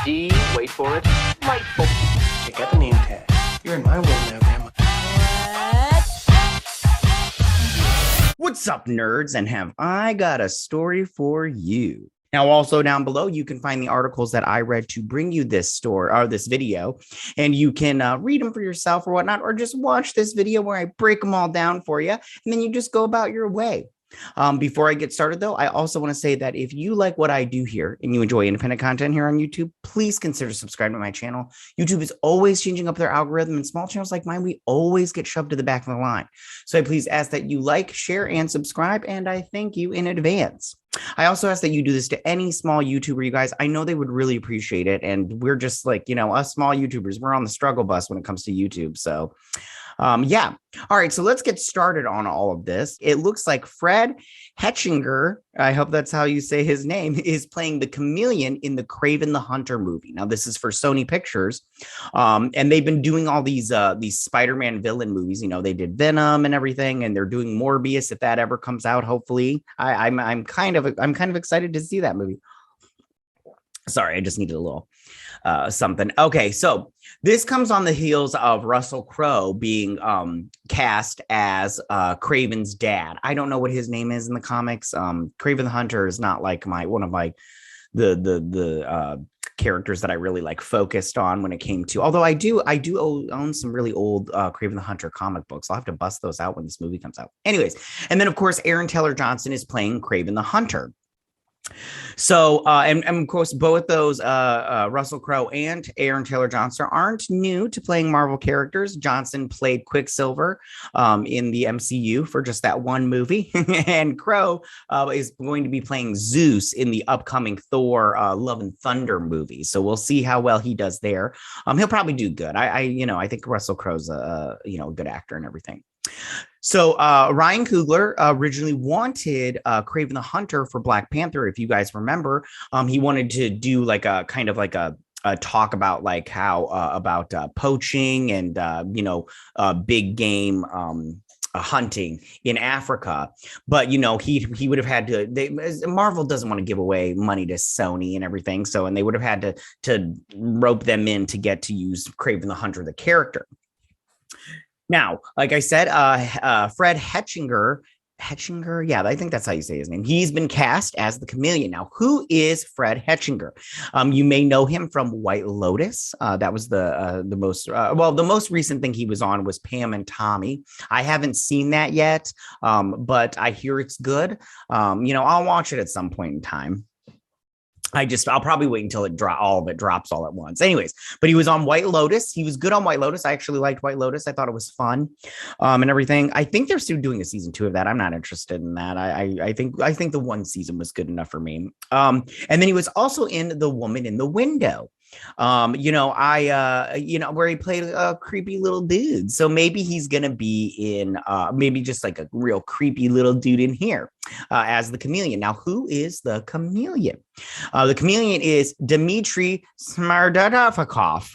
D, wait for it, delightful. Check out the name tag. You're in my world now, Grandma. What's up, nerds? And have I got a story for you? Now, also down below, you can find the articles that I read to bring you this story or this video, and you can read them for yourself or whatnot, or just watch this video where I break them all down for you, and then you just go about your way. Before I get started, though, I also want to say that if you like what I do here and you enjoy independent content here on YouTube, please consider subscribing to my channel. YouTube is always changing up their algorithm, and small channels like mine, we always get shoved to the back of the line. So I please ask that you like, share, and subscribe, and I thank you in advance. I also ask that you do this to any small YouTuber, you guys. I know they would really appreciate it, and we're just like, us small YouTubers, we're on the struggle bus when it comes to YouTube, so... yeah. All right. So let's get started on all of this. It looks like Fred Hechinger, I hope that's how you say his name, is playing the Chameleon in the Kraven the Hunter movie. Now, this is for Sony Pictures. And they've been doing all these Spider-Man villain movies. They did Venom and everything, and they're doing Morbius if that ever comes out, hopefully. I'm kind of excited to see that movie. Sorry, I just needed a little something. Okay, so this comes on the heels of Russell Crowe being cast as Kraven's dad. I don't know what his name is in the comics. Kraven the Hunter is not like one of my the characters that I really like focused on when it came to. Although I do own some really old Kraven the Hunter comic books. I'll have to bust those out when this movie comes out. Anyways, and then of course Aaron Taylor Johnson is playing Kraven the Hunter. So, and of course, both those Russell Crowe and Aaron Taylor Johnson aren't new to playing Marvel characters. Johnson played Quicksilver in the MCU for just that one movie, and Crowe is going to be playing Zeus in the upcoming Thor Love and Thunder movie. So we'll see how well he does there. He'll probably do good. I think Russell Crowe's a good actor and everything. So Ryan Coogler originally wanted Kraven the Hunter for Black Panther. If you guys remember, he wanted to do like a kind of like a talk about like how about poaching and big game hunting in Africa. But he would have had to. Marvel doesn't want to give away money to Sony and everything, and they would have had to rope them in to get to use Kraven the Hunter, the character. Now, like I said, Fred Hechinger, yeah, I think that's how you say his name. He's been cast as the Chameleon. Now, who is Fred Hechinger? You may know him from White Lotus. That was the most recent thing he was on was Pam and Tommy. I haven't seen that yet, but I hear it's good. I'll watch it at some point in time. I'll probably wait until all of it drops all at once. Anyways, but he was on White Lotus. He was good on White Lotus. I actually liked White Lotus. I thought it was fun, and everything. I think they're still doing a season 2 of that. I'm not interested in that. I think the one season was good enough for me. And then he was also in The Woman in the Window. Where he played a creepy little dude. So maybe he's gonna be in maybe just like a real creepy little dude in here as the Chameleon. Now, who is the Chameleon? The Chameleon is Dmitry Smardatovkov,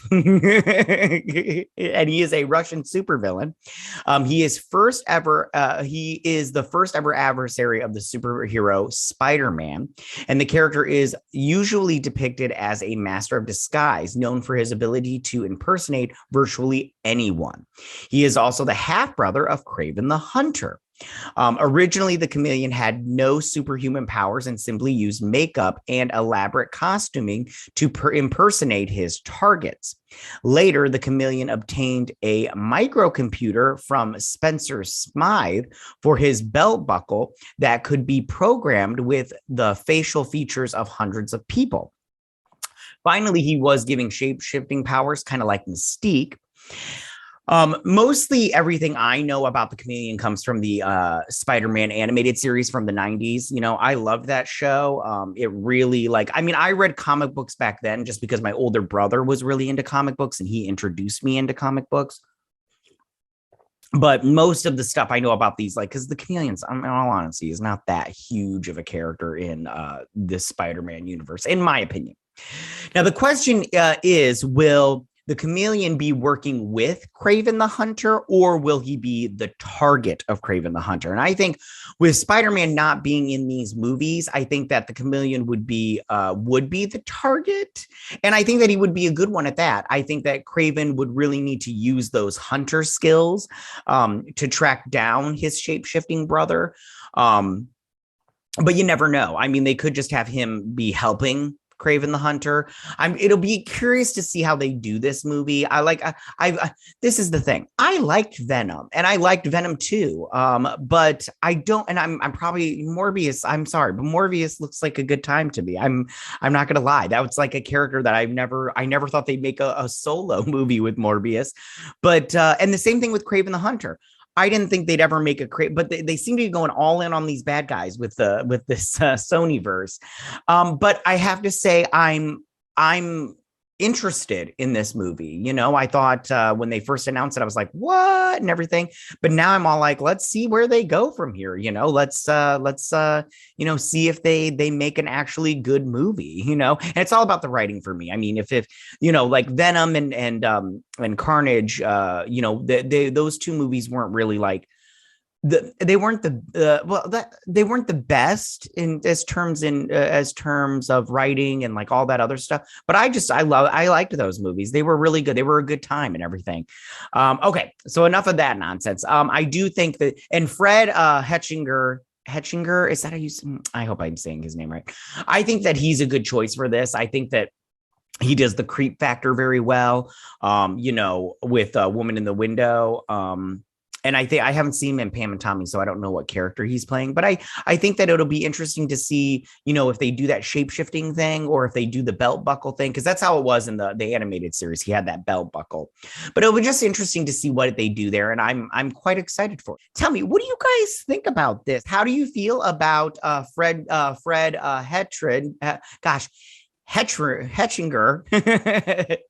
and he is a Russian supervillain. He is He is the first ever adversary of the superhero Spider-Man, and the character is usually depicted as a master of disguise, known for his ability to impersonate virtually anyone. He is also the half-brother of Kraven the Hunter. Originally, the Chameleon had no superhuman powers and simply used makeup and elaborate costuming to impersonate his targets. Later, the Chameleon obtained a microcomputer from Spencer Smythe for his belt buckle that could be programmed with the facial features of hundreds of people. Finally, he was giving shape-shifting powers, kind of like Mystique. Mostly everything I know about the Chameleon comes from the Spider-Man animated series from the 90s. I loved that show. It really I read comic books back then just because my older brother was really into comic books and he introduced me into comic books. But most of the stuff I know about these, because the Chameleon's, in all honesty, is not that huge of a character in the Spider-Man universe, in my opinion. Now, the question is, will the Chameleon be working with Kraven the Hunter, or will he be the target of Kraven the Hunter? And I think with Spider-Man not being in these movies, I think that the Chameleon would be the target, and I think that he would be a good one at that. I think that Kraven would really need to use those hunter skills to track down his shape-shifting brother. But you never know. I mean, they could just have him be helping Kraven the Hunter. It'll be curious to see how they do this movie. This is the thing. I liked Venom, and I liked Venom 2. But I don't, and I'm probably Morbius. I'm sorry, but Morbius looks like a good time to me. I'm not gonna lie. That was like a character that I never thought they'd make a solo movie with Morbius. But and the same thing with Kraven the Hunter. I didn't think they'd ever make but they seem to be going all in on these bad guys with this Sony verse. But I have to say, I'm interested in this movie. You know, I thought when they first announced it, I was like, what, and everything. But now I'm all like, let's see where they go from here. You know, let's see if they make an actually good movie. You know, and it's all about the writing for me. I mean, if like Venom and Carnage, those two movies weren't really like. They weren't the best as terms of writing and like all that other stuff. But I liked those movies. They were really good. They were a good time and everything. Okay, so enough of that nonsense. I do think that, and Fred Hechinger, is that how you? I hope I'm saying his name right. I think that he's a good choice for this. I think that he does the creep factor very well. With a Woman in the Window. And I think I haven't seen him in Pam and Tommy, so I don't know what character he's playing. But I think that it'll be interesting to see, if they do that shape-shifting thing or if they do the belt buckle thing, because that's how it was in the animated series. He had that belt buckle. But it'll be just interesting to see what they do there, and I'm quite excited for it. Tell me, what do you guys think about this? How do you feel about Fred Hechinger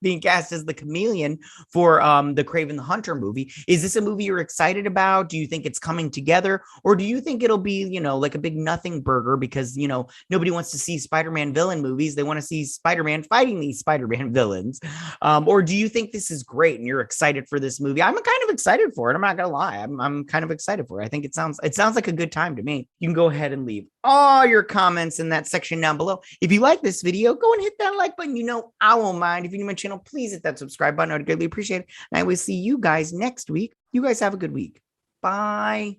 being cast as the Chameleon for the Kraven the Hunter movie? Is this a movie you're excited about? Do you think it's coming together, or do you think it'll be like a big nothing burger because nobody wants to see Spider-Man villain movies? They want to see Spider-Man fighting these Spider-Man villains. Or do you think this is great and you're excited for this movie? I'm kind of excited for it. I'm not gonna lie. I'm kind of excited for it. I think it sounds like a good time to me. You can go ahead and leave all your comments in that section down below. If you like this video, go and hit that like button. I won't mind. If you're new to my channel, please hit that subscribe button. I'd greatly appreciate it. And I will see you guys next week. You guys have a good week. Bye.